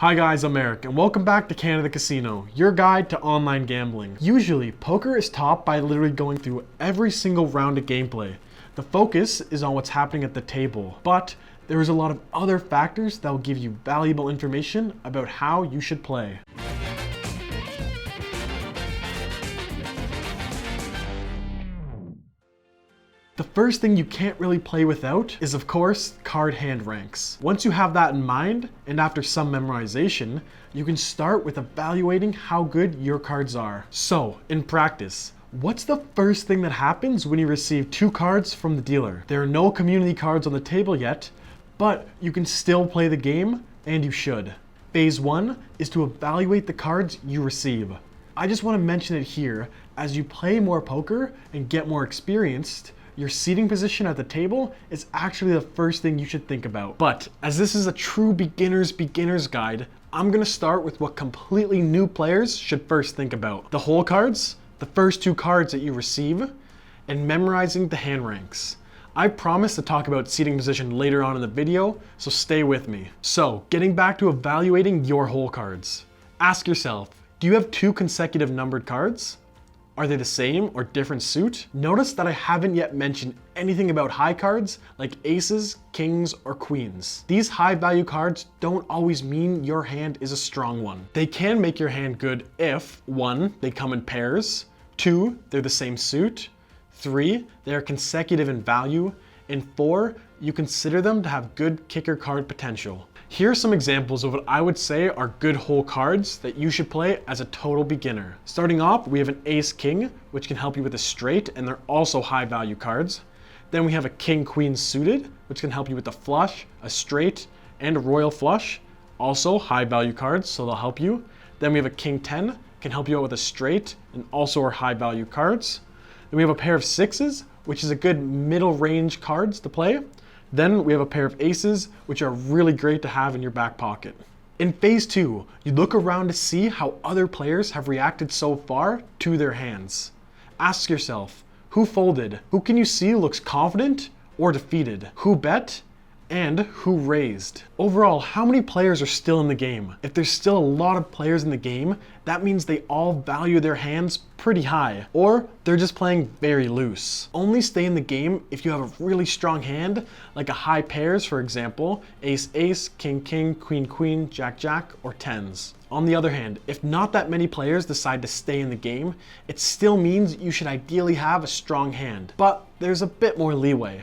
Hi guys, I'm Eric, and welcome back to Canada Casino, your guide to online gambling. Usually, poker is taught by literally going through every single round of gameplay. The focus is on what's happening at the table, but there is a lot of other factors that will give you valuable information about how you should play. The first thing you can't really play without is, of course, card hand ranks. Once you have that in mind, and after some memorization, you can start with evaluating how good your cards are. So, in practice, what's the first thing that happens when you receive two cards from the dealer? There are no community cards on the table yet, but you can still play the game, and you should. Phase 1 is to evaluate the cards you receive. I just want to mention it here, as you play more poker and get more experienced, your seating position at the table is actually the first thing you should think about. But as this is a true beginner's guide, I'm gonna start with what completely new players should first think about. The hole cards, the first two cards that you receive, and memorizing the hand ranks. I promise to talk about seating position later on in the video, so stay with me. So, getting back to evaluating your hole cards. Ask yourself, do you have two consecutive numbered cards? Are they the same or different suit? Notice that I haven't yet mentioned anything about high cards like aces, kings, or queens. These high value cards don't always mean your hand is a strong one. They can make your hand good if 1, they come in pairs, 2, they're the same suit, 3, they are consecutive in value, and 4, you consider them to have good kicker card potential. Here are some examples of what I would say are good hole cards that you should play as a total beginner. Starting off, we have an ace-king, which can help you with a straight, and they're also high value cards. Then we have a king-queen suited, which can help you with a flush, a straight, and a royal flush. Also high value cards, so they'll help you. Then we have a king-10, can help you out with a straight, and also are high value cards. Then we have a pair of sixes, which is a good middle range cards to play. Then we have a pair of aces, which are really great to have in your back pocket. In phase 2, you look around to see how other players have reacted so far to their hands. Ask yourself, who folded? Who can you see looks confident or defeated? Who bet? And who raised? Overall, how many players are still in the game? If there's still a lot of players in the game, that means they all value their hands pretty high, or they're just playing very loose. Only stay in the game if you have a really strong hand, like a high pairs, for example, ace-ace, king-king, queen-queen, jack-jack, or tens. On the other hand, if not that many players decide to stay in the game, it still means you should ideally have a strong hand, but there's a bit more leeway.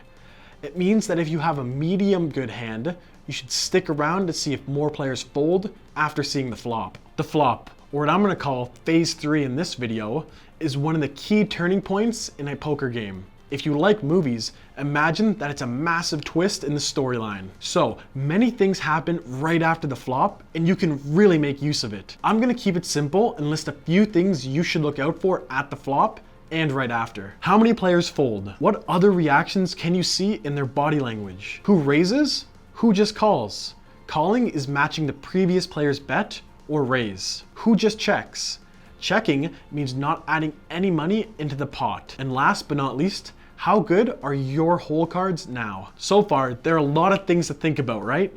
It means that if you have a medium good hand, you should stick around to see if more players fold after seeing the flop. The flop, or what I'm going to call phase 3 in this video, is one of the key turning points in a poker game. If you like movies, imagine that it's a massive twist in the storyline. So many things happen right after the flop, and you can really make use of it. I'm going to keep it simple and list a few things you should look out for at the flop and right after. How many players fold? What other reactions can you see in their body language? Who raises? Who just calls? Calling is matching the previous player's bet or raise. Who just checks? Checking means not adding any money into the pot. And last but not least, how good are your hole cards now? So far, there are a lot of things to think about, right?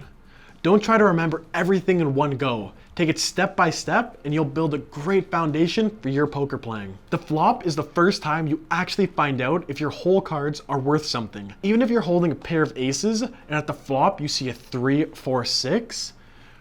Don't try to remember everything in one go. Take it step by step and you'll build a great foundation for your poker playing. The flop is the first time you actually find out if your hole cards are worth something. Even if you're holding a pair of aces and at the flop you see a 3, 4, 6,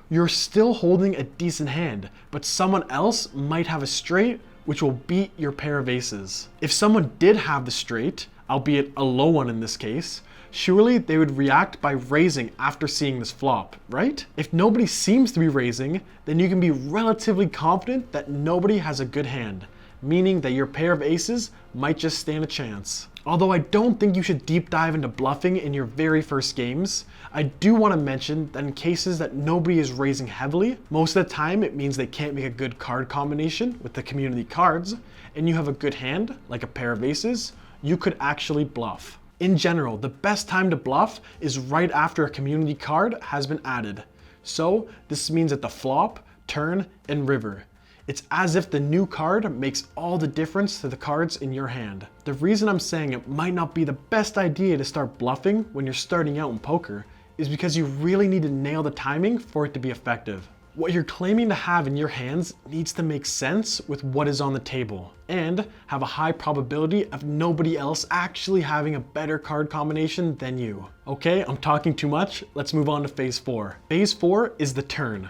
you're still holding a decent hand, but someone else might have a straight which will beat your pair of aces. If someone did have the straight, albeit a low one in this case, surely they would react by raising after seeing this flop, right? If nobody seems to be raising, then you can be relatively confident that nobody has a good hand, meaning that your pair of aces might just stand a chance. Although I don't think you should deep dive into bluffing in your very first games, I do want to mention that in cases that nobody is raising heavily, most of the time it means they can't make a good card combination with the community cards, and you have a good hand, like a pair of aces, you could actually bluff. In general, the best time to bluff is right after a community card has been added. So this means at the flop, turn, and river. It's as if the new card makes all the difference to the cards in your hand. The reason I'm saying it might not be the best idea to start bluffing when you're starting out in poker is because you really need to nail the timing for it to be effective. What you're claiming to have in your hands needs to make sense with what is on the table and have a high probability of nobody else actually having a better card combination than you. Okay, I'm talking too much. Let's move on to phase 4. Phase 4 is the turn.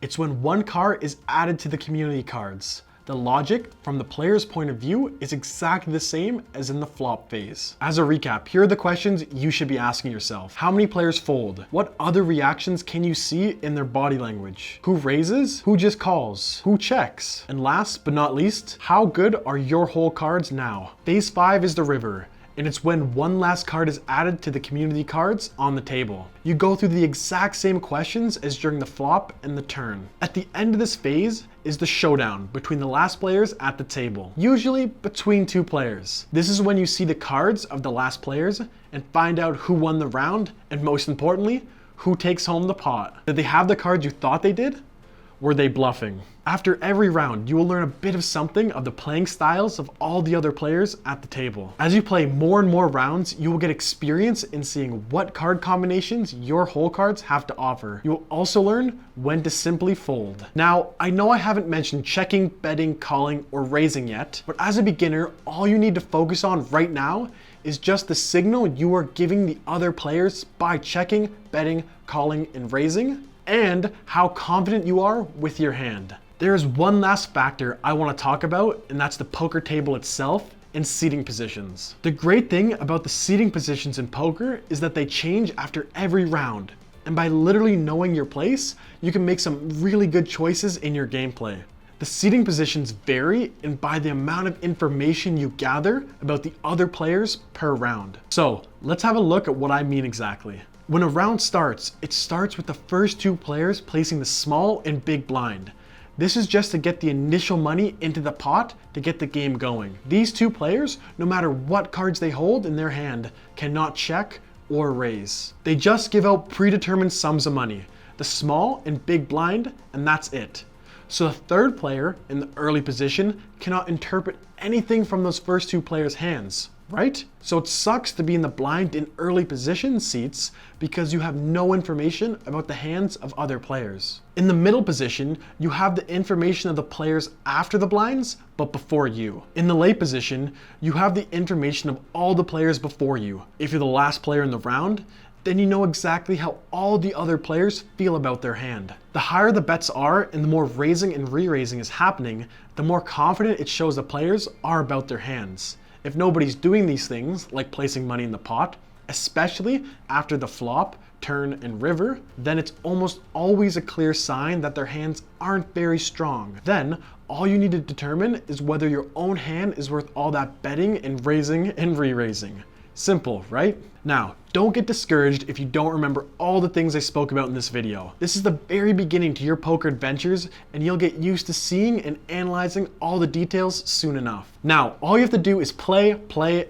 It's when one card is added to the community cards. The logic from the player's point of view is exactly the same as in the flop phase. As a recap, here are the questions you should be asking yourself. How many players fold? What other reactions can you see in their body language? Who raises? Who just calls? Who checks? And last but not least, how good are your whole cards now? Phase 5 is the river. And it's when one last card is added to the community cards on the table. You go through the exact same questions as during the flop and the turn. At the end of this phase is the showdown between the last players at the table, usually between 2 players. This is when you see the cards of the last players and find out who won the round, and most importantly, who takes home the pot. Did they have the cards you thought they did? Were they bluffing? After every round, you will learn a bit of something of the playing styles of all the other players at the table. As you play more and more rounds, you will get experience in seeing what card combinations your hole cards have to offer. You will also learn when to simply fold. Now, I know I haven't mentioned checking, betting, calling, or raising yet, but as a beginner, all you need to focus on right now is just the signal you are giving the other players by checking, betting, calling, and raising, and how confident you are with your hand. There is one last factor I want to talk about, and that's the poker table itself and seating positions. The great thing about the seating positions in poker is that they change after every round. And by literally knowing your place, you can make some really good choices in your gameplay. The seating positions vary and by the amount of information you gather about the other players per round. So let's have a look at what I mean exactly. When a round starts, it starts with the first 2 players placing the small and big blind. This is just to get the initial money into the pot to get the game going. These 2 players, no matter what cards they hold in their hand, cannot check or raise. They just give out predetermined sums of money, the small and big blind, and that's it. So the third player in the early position cannot interpret anything from those first 2 players' hands, right? So it sucks to be in the blind in early position seats because you have no information about the hands of other players. In the middle position, you have the information of the players after the blinds, but before you. In the late position, you have the information of all the players before you. If you're the last player in the round, then you know exactly how all the other players feel about their hand. The higher the bets are and the more raising and re-raising is happening, the more confident it shows the players are about their hands. If nobody's doing these things, like placing money in the pot, especially after the flop, turn, and river, then it's almost always a clear sign that their hands aren't very strong. Then, all you need to determine is whether your own hand is worth all that betting and raising and re-raising. Simple, right? Now, don't get discouraged if you don't remember all the things I spoke about in this video. This is the very beginning to your poker adventures, and you'll get used to seeing and analyzing all the details soon enough. Now, all you have to do is play,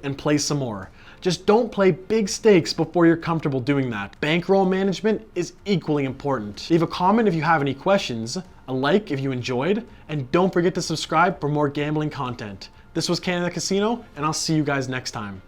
and play some more. Just don't play big stakes before you're comfortable doing that. Bankroll management is equally important. Leave a comment if you have any questions, a like if you enjoyed, and don't forget to subscribe for more gambling content. This was Canada Casino, and I'll see you guys next time.